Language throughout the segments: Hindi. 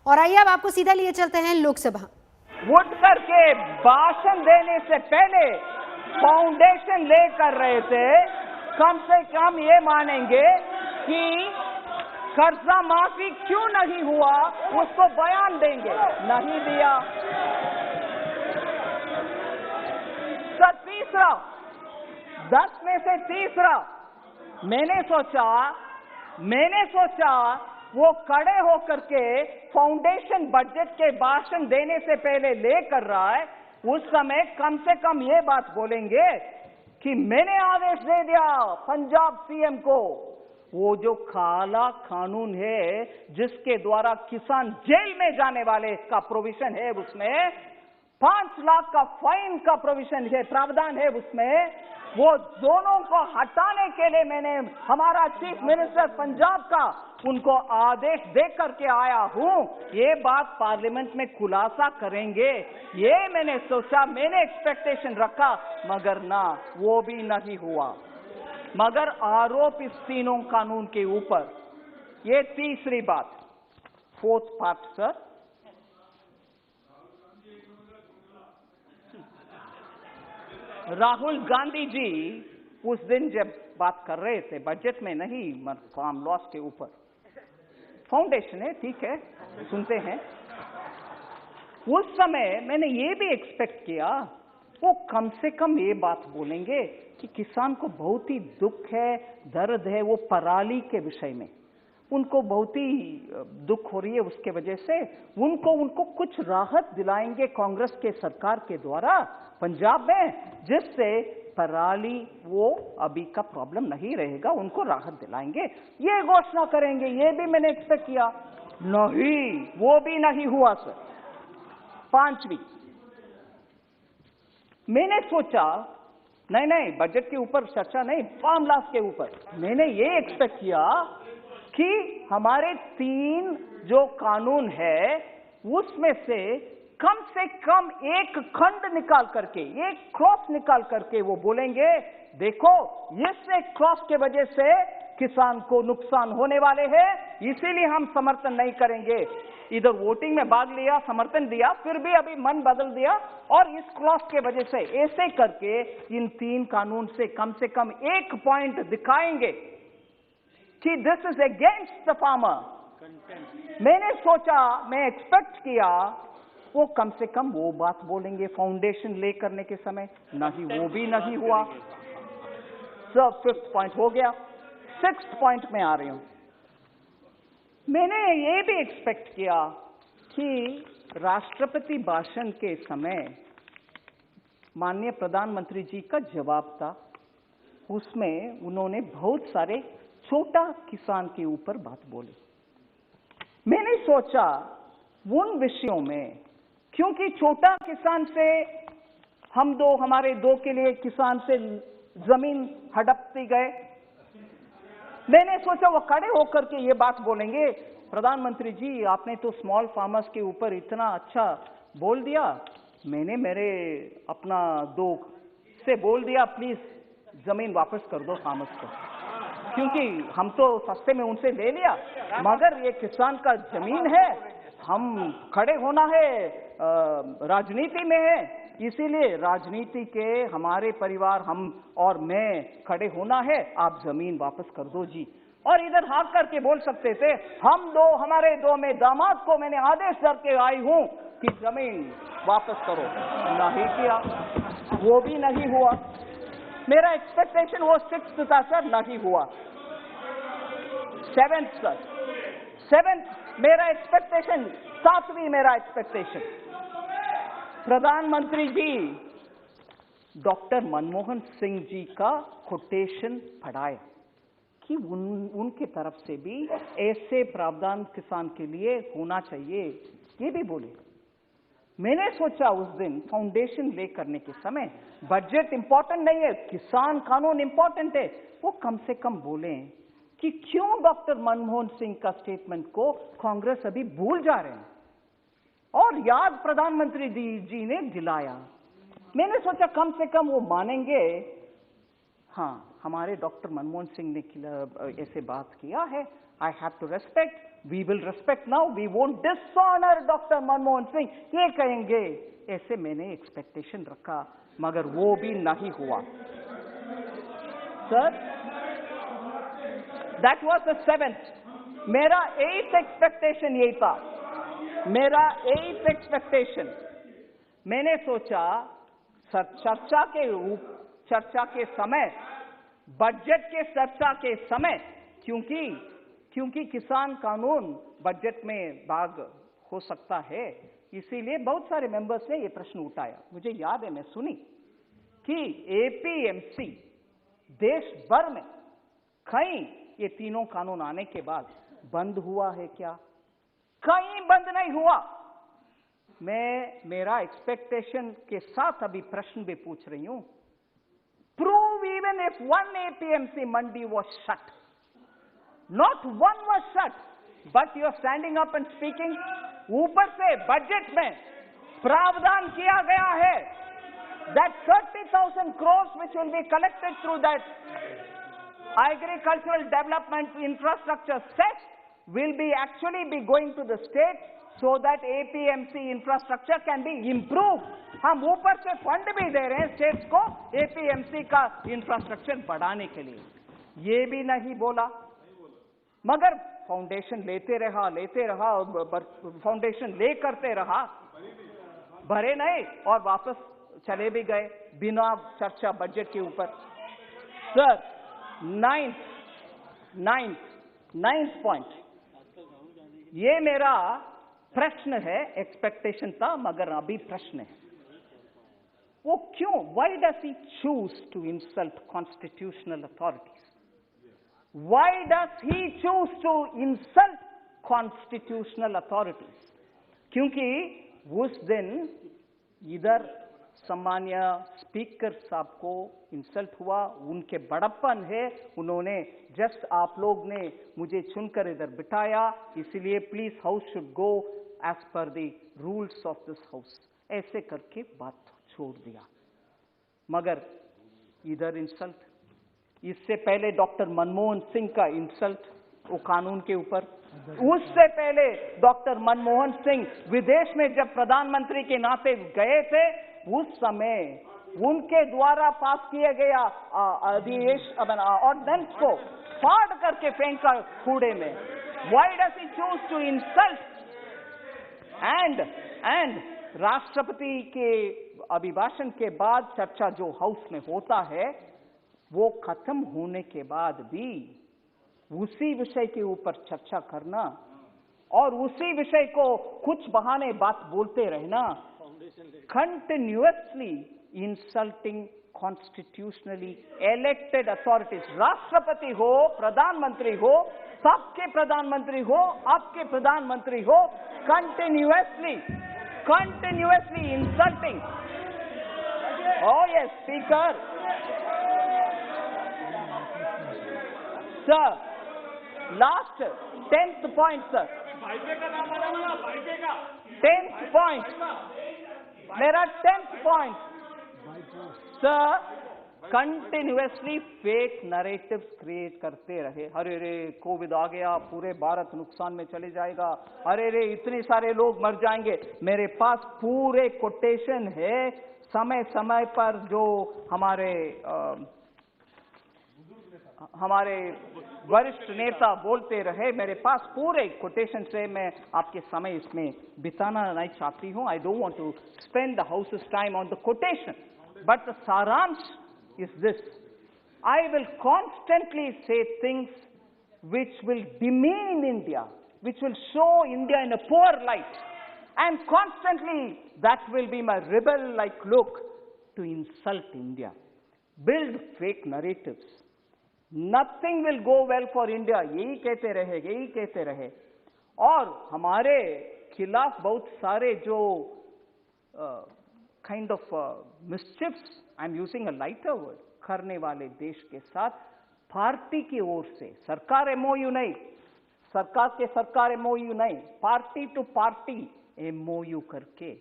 और आइए अब आपको सीधा लिए चलते हैं लोकसभा। उठ करके भाषण देने से पहले फाउंडेशन ले कर रहे थे, कम से कम ये मानेंगे कि कर्जा माफी क्यों नहीं हुआ, उसको बयान देंगे। नहीं दिया। सर तीसरा, 10 में से तीसरा, मैंने सोचा वो खड़े होकर के फाउंडेशन बजट के भाषण देने से पहले ले कर रहा है, उस समय कम से कम ये बात बोलेंगे कि मैंने आदेश दे दिया पंजाब सीएम को, वो जो काला कानून है जिसके द्वारा किसान जेल में जाने वाले का प्रोविजन है, उसमें 5 लाख का फाइन का प्रोविजन है, प्रावधान है उसमें, वो दोनों को हटाने के लिए मैंने हमारा चीफ मिनिस्टर पंजाब का उनको आदेश दे करके आया हूं। ये बात पार्लियामेंट में खुलासा करेंगे, ये मैंने सोचा, मैंने एक्सपेक्टेशन रखा, मगर ना, वो भी नहीं हुआ। मगर आरोप इस तीनों कानून के ऊपर। ये तीसरी बात, 4th part sir, Rahul Gandhi ji उस दिन जब बात कर रहे थे बजट में नहीं, फार्म लॉस के ऊपर, फाउंडेशन है, ठीक है, सुनते हैं, उस समय मैंने ये भी एक्सपेक्ट किया वो कम से कम ये बात बोलेंगे कि किसान को बहुत ही दुख है, दर्द है, वो पराली के विषय में उनको बहुत ही दुख हो रही है, उसके वजह से उनको कुछ राहत दिलाएंगे कांग्रेस के सरकार के द्वारा पंजाब में, जिससे पराली वो अभी का प्रॉब्लम नहीं रहेगा, उनको राहत दिलाएंगे, ये घोषणा करेंगे। ये भी मैंने एक्सपेक्ट किया, नहीं, वो भी नहीं हुआ सर। 5वीं, मैंने सोचा नहीं, बजट के ऊपर चर्चा नहीं, फार्म लॉस के ऊपर मैंने ये एक्सपेक्ट किया कि हमारे 3 जो कानून है उसमें से कम एक खंड निकाल करके, एक क्रॉस निकाल करके वो बोलेंगे देखो इस क्रॉस के वजह से किसान को नुकसान होने वाले हैं, इसीलिए हम समर्थन नहीं करेंगे। इधर वोटिंग में भाग लिया, समर्थन दिया, फिर भी अभी मन बदल दिया और इस क्रॉस के वजह से ऐसे करके इन 3 कानून से कम एक पॉइंट दिखाएंगे कि this is against the farmer. मैंने सोचा, मैं एक्सपेक्ट किया वो कम से कम वो बात बोलेंगे फाउंडेशन ले करने के समय, नहीं, वो भी नहीं हुआ। सर 5th पॉइंट हो गया। 6th पॉइंट में आ रही हूं। मैंने ये भी एक्सपेक्ट किया कि राष्ट्रपति भाषण के समय माननीय प्रधानमंत्री जी का जवाब था, उसमें उन्होंने बहुत सारे छोटा किसान के ऊपर बात बोली। मैंने सोचा उन विषयों में, क्योंकि छोटा किसान से हमारे दो के लिए किसान से जमीन हड़पती गए, मैंने सोचा वो खड़े होकर के ये बात बोलेंगे, प्रधानमंत्री जी आपने तो स्मॉल फार्मर्स के ऊपर इतना अच्छा बोल दिया, मैंने मेरे अपना 2 से बोल दिया प्लीज जमीन वापस कर दो फार्मर्स को, क्योंकि हम तो सस्ते में उनसे ले लिया, मगर ये किसान का जमीन है, हम खड़े होना है, राजनीति में है, इसीलिए राजनीति के हमारे परिवार हम और मैं खड़े होना है, आप जमीन वापस कर दो जी। और इधर हाथ करके बोल सकते थे हमारे 2 में दामाद को मैंने आदेश करके आई हूं कि जमीन वापस करो, नहीं किया, वो भी नहीं हुआ। मेरा एक्सपेक्टेशन वो 6th था सर, नहीं हुआ। 7th सर, 7th मेरा एक्सपेक्टेशन, 7वीं मेरा एक्सपेक्टेशन, प्रधानमंत्री जी डॉक्टर मनमोहन सिंह जी का कोटेशन पढ़ाया कि उनके तरफ से भी ऐसे प्रावधान किसान के लिए होना चाहिए, ये भी बोले। मैंने सोचा उस दिन फाउंडेशन ले करने के समय बजट इंपॉर्टेंट नहीं है, किसान कानून इंपॉर्टेंट है, वो कम से कम बोलें कि क्यों डॉक्टर मनमोहन सिंह का स्टेटमेंट को कांग्रेस अभी भूल जा रहे हैं, और याद प्रधानमंत्री जी ने दिलाया। मैंने सोचा कम से कम वो मानेंगे, हाँ हमारे डॉक्टर मनमोहन सिंह ने ऐसे बात किया है, I have to respect, we will respect now, we won't dishonour doctor Manmohan Singh, ये कहेंगे, ऐसे मैंने एक्सपेक्टेशन रखा, मगर वो भी नहीं हुआ। Sir, that was the 7th। मेरा 8th एक्सपेक्टेशन यही था, मेरा 8th एक्सपेक्टेशन, मैंने सोचा चर्चा के समय, बजट के चर्चा के समय, क्योंकि किसान कानून बजट में भाग हो सकता है, इसीलिए बहुत सारे मेंबर्स ने ये प्रश्न उठाया। मुझे याद है, मैं सुनी कि एपीएमसी देश भर में कहीं ये तीनों कानून आने के बाद बंद हुआ है क्या? कहीं बंद नहीं हुआ। मैं मेरा एक्सपेक्टेशन के साथ अभी प्रश्न भी पूछ रही हूं, prove even if one APMC mandi was shut, not one was shut, but you are standing up and speaking. ऊपर से बजट में प्रावधान किया गया है that 30,000 crores which will be collected through that agricultural development infrastructure set will be actually be going to the state so that APMC infrastructure can be improved. हम ऊपर से फंड भी दे रहे हैं स्टेट्स को APMC का इंफ्रास्ट्रक्चर बढ़ाने के लिए, ये भी नहीं बोला। मगर फाउंडेशन लेते रहा, फाउंडेशन ले करते रहा, भरे नहीं और वापस चले भी गए बिना चर्चा बजट के ऊपर। सर, 9th पॉइंट, ये मेरा प्रश्न है, एक्सपेक्टेशन था मगर अभी प्रश्न है, वो क्यों, why does he choose to insult constitutional authorities? Why does he choose to insult constitutional authorities? क्योंकि उस दिन इधर सम्मान्य स्पीकर साहब को इंसल्ट हुआ, उनके बड़प्पन है, उन्होंने जस्ट आप लोग ने मुझे चुनकर इधर बिठाया, इसलिए please house should go as per the rules of this house, ऐसे करके बात छोड़ दिया। मगर इधर इंसल्ट, इससे पहले डॉक्टर मनमोहन सिंह का इंसल्ट वो कानून के ऊपर, उससे पहले डॉक्टर मनमोहन सिंह विदेश में जब प्रधानमंत्री के नाते गए थे, उस समय उनके द्वारा पास किए गया ऑर्डिनेंस को फाड़ करके फेंका कूड़े में। Why does he choose to insult? And राष्ट्रपति के अभिभाषण के बाद चर्चा जो हाउस में होता है, वो खत्म होने के बाद भी उसी विषय के ऊपर चर्चा करना और उसी विषय को कुछ बहाने बात बोलते रहना, continuously insulting constitutionally elected authorities, राष्ट्रपति हो, प्रधानमंत्री हो, सबके प्रधानमंत्री हो, आपके प्रधानमंत्री हो, continuously insulting. Oh yes, Speaker. Sir, last 10th point, sir. 10th point. मेरा 10th point, sir, continuously fake narratives create करते रहे। अरे रे कोविड आ गया, पूरे भारत नुकसान में चले जाएगा, अरे रे इतने सारे लोग मर जाएंगे। मेरे पास पूरे कोटेशन है, समय समय पर जो हमारे वरिष्ठ नेता बोलते रहे, मेरे पास पूरे कोटेशन से, मैं आपके समय इसमें बिताना नहीं चाहती हूं। I don't want to spend the houses time on the quotation, but the सारांश is this: I will constantly say things which will demean India, which will show India in a poor light, and constantly that will be my rebel-like look to insult India, build fake narratives. Nothing will go well for India, यही कहते रहे और हमारे खिलाफ बहुत सारे जो kind of mischiefs, I'm using a lighter word, करने वाले देश के साथ पार्टी की ओर से, सरकार एमओयू नहीं, सरकार एमओयू नहीं, पार्टी टू पार्टी एमओयू करके,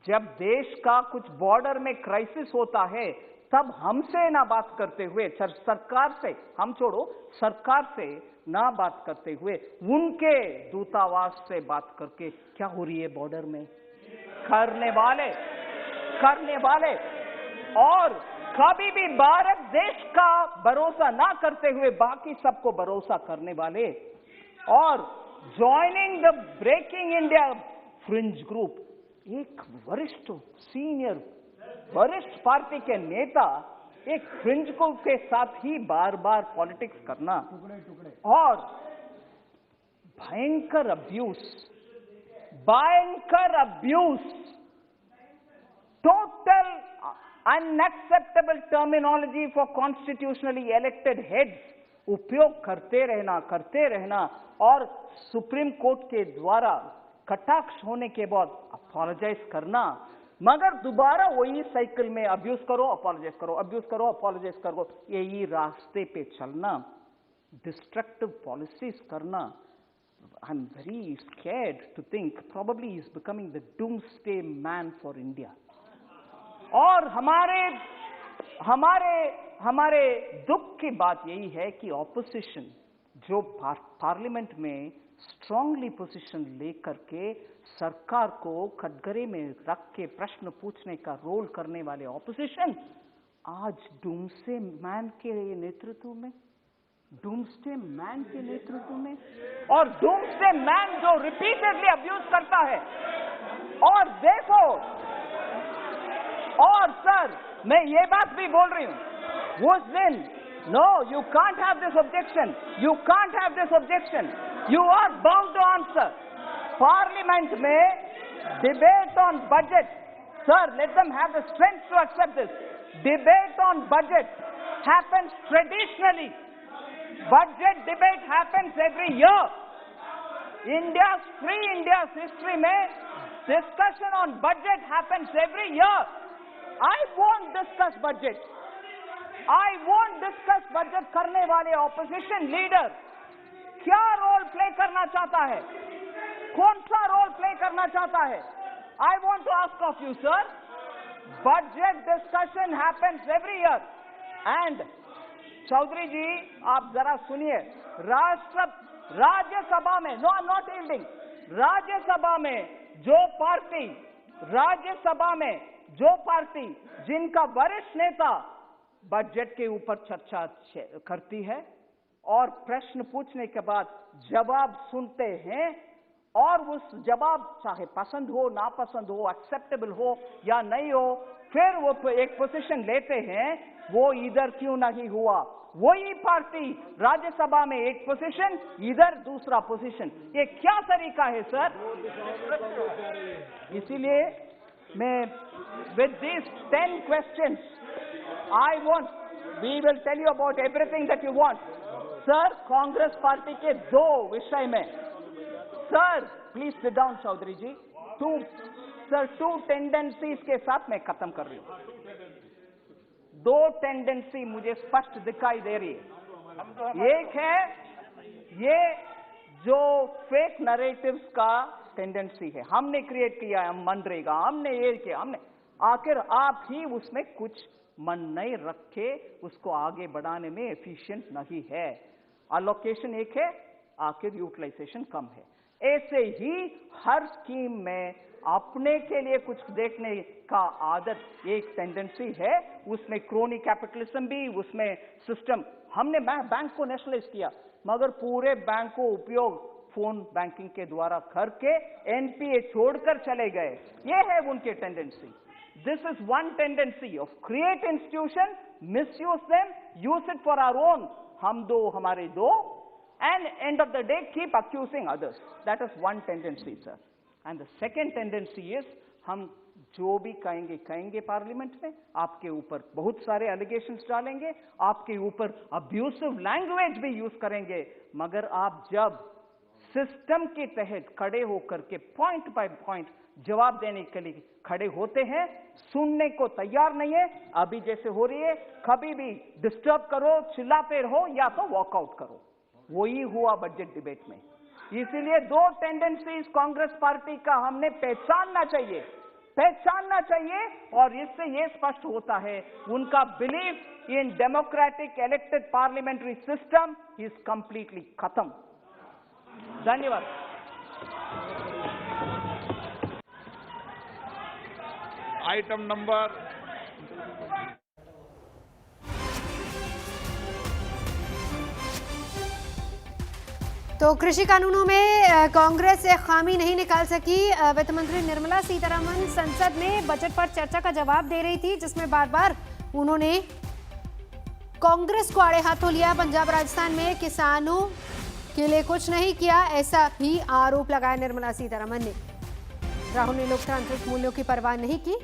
जब देश का कुछ बॉर्डर में क्राइसिस होता है, तब हमसे ना बात करते हुए, सरकार से, हम छोड़ो, सरकार से ना बात करते हुए उनके दूतावास से बात करके क्या हो रही है बॉर्डर में करने वाले और कभी भी भारत देश का भरोसा ना करते हुए बाकी सबको भरोसा करने वाले और joining the breaking India fringe group, एक वरिष्ठ पार्टी के नेता एक फ्रिंज ग्रुप के साथ ही बार बार पॉलिटिक्स करना और भयंकर abuse, total unacceptable terminology for constitutionally elected heads उपयोग करते रहना और सुप्रीम कोर्ट के द्वारा कटाक्ष होने के बाद अपोलोजाइज करना, मगर दोबारा वही साइकिल में अब्यूज करो अपोलोजाइज करो, यही रास्ते पे चलना, डिस्ट्रक्टिव पॉलिसीज करना। I'm very scared to think probably he's becoming the doomsday man for India. और हमारे दुख की बात यही है कि ऑपोजिशन जो पार्लियामेंट में स्ट्रांगली पोजीशन लेकर के सरकार को कटघरे में रख के प्रश्न पूछने का रोल करने वाले ऑपोजिशन आज डूम्सडे मैन के नेतृत्व में और डूम्सडे मैन जो रिपीटेडली अब्यूज करता है। और देखो, और सर मैं ये बात भी बोल रही हूं उस दिन, no you can't have this objection, you are bound to answer. Parliament में debate on budget, sir let them have the strength to accept this. Debate on budget happens traditionally, budget debate happens every year. India's history में discussion on budget happens every year. I won't discuss budget करने वाले opposition leader क्या रोल प्ले करना चाहता है, कौन सा रोल प्ले करना चाहता है? I want to ask of you, sir. Budget discussion happens every year and Chaudhary जी आप जरा सुनिए, राज्यसभा में, no I am not yielding, Rajya Sabha में जो पार्टी जिनका वरिष्ठ नेता बजट के ऊपर चर्चा करती है और प्रश्न पूछने के बाद जवाब सुनते हैं और उस जवाब चाहे पसंद हो नापसंद हो, एक्सेप्टेबल हो या नहीं हो, फिर वो एक पोजीशन लेते हैं, वो इधर क्यों नहीं हुआ? वही पार्टी राज्यसभा में एक पोजीशन, इधर दूसरा पोजीशन, ये क्या तरीका है सर? इसीलिए मैं with this 10 questions we will tell you about everything that you want. Sir Congress party के 2 विषय में, sir please sit down Chaudhary ji, 2 tendencies के साथ मैं खत्म कर रही हूं। 2 टेंडेंसी मुझे स्पष्ट दिखाई दे रही है। एक है ये जो फेक नरेटिव्स का टेंडेंसी है, हमने क्रिएट किया है, हम मनरेगा, हमने ये किया, हमने, आखिर आप ही उसमें कुछ मन नहीं रखे, उसको आगे बढ़ाने में एफिशिएंट नहीं है। अलोकेशन एक है, आखिर यूटिलाइजेशन कम है। ऐसे ही हर स्कीम में अपने के लिए कुछ देखने का आदत एक टेंडेंसी है, उसमें क्रोनी कैपिटलिज्म भी, उसमें सिस्टम, हमने बैंक को नेशनलाइज किया मगर पूरे बैंक को उपयोग फोन बैंकिंग के द्वारा करके एनपीए छोड़कर चले गए, ये है उनके tendency. This is one tendency of create institution, misuse them, use it for our own, हम दो हमारे दो, and end of the day keep accusing others. That is one tendency, sir. And the second tendency is हम जो भी कहेंगे पार्लियामेंट में, आपके ऊपर बहुत सारे एलिगेशंस डालेंगे, आपके ऊपर अब्यूसिव लैंग्वेज भी यूज करेंगे, मगर आप जब सिस्टम के तहत खड़े होकर के पॉइंट बाय पॉइंट जवाब देने के लिए खड़े होते हैं, सुनने को तैयार नहीं है, अभी जैसे हो रही है, कभी भी डिस्टर्ब करो, चिल्लाते रहो या तो वॉकआउट करो, वही हुआ बजट डिबेट में। इसीलिए 2 टेंडेंसीज कांग्रेस पार्टी का हमने पहचानना चाहिए। पहचानना चाहिए। और इससे यह स्पष्ट होता है उनका belief in democratic elected parliamentary system is completely खत्म। धन्यवाद। आइटम नंबर तो कृषि कानूनों में कांग्रेस एक खामी नहीं निकाल सकी। वित्त मंत्री निर्मला सीतारमण संसद में बजट पर चर्चा का जवाब दे रही थी, जिसमें बार बार उन्होंने कांग्रेस को आड़े हाथों लिया। पंजाब राजस्थान में किसानों के लिए कुछ नहीं किया, ऐसा भी आरोप लगाया निर्मला सीतारमण ने। राहुल ने लोकतांत्रिक मूल्यों की परवाह नहीं की।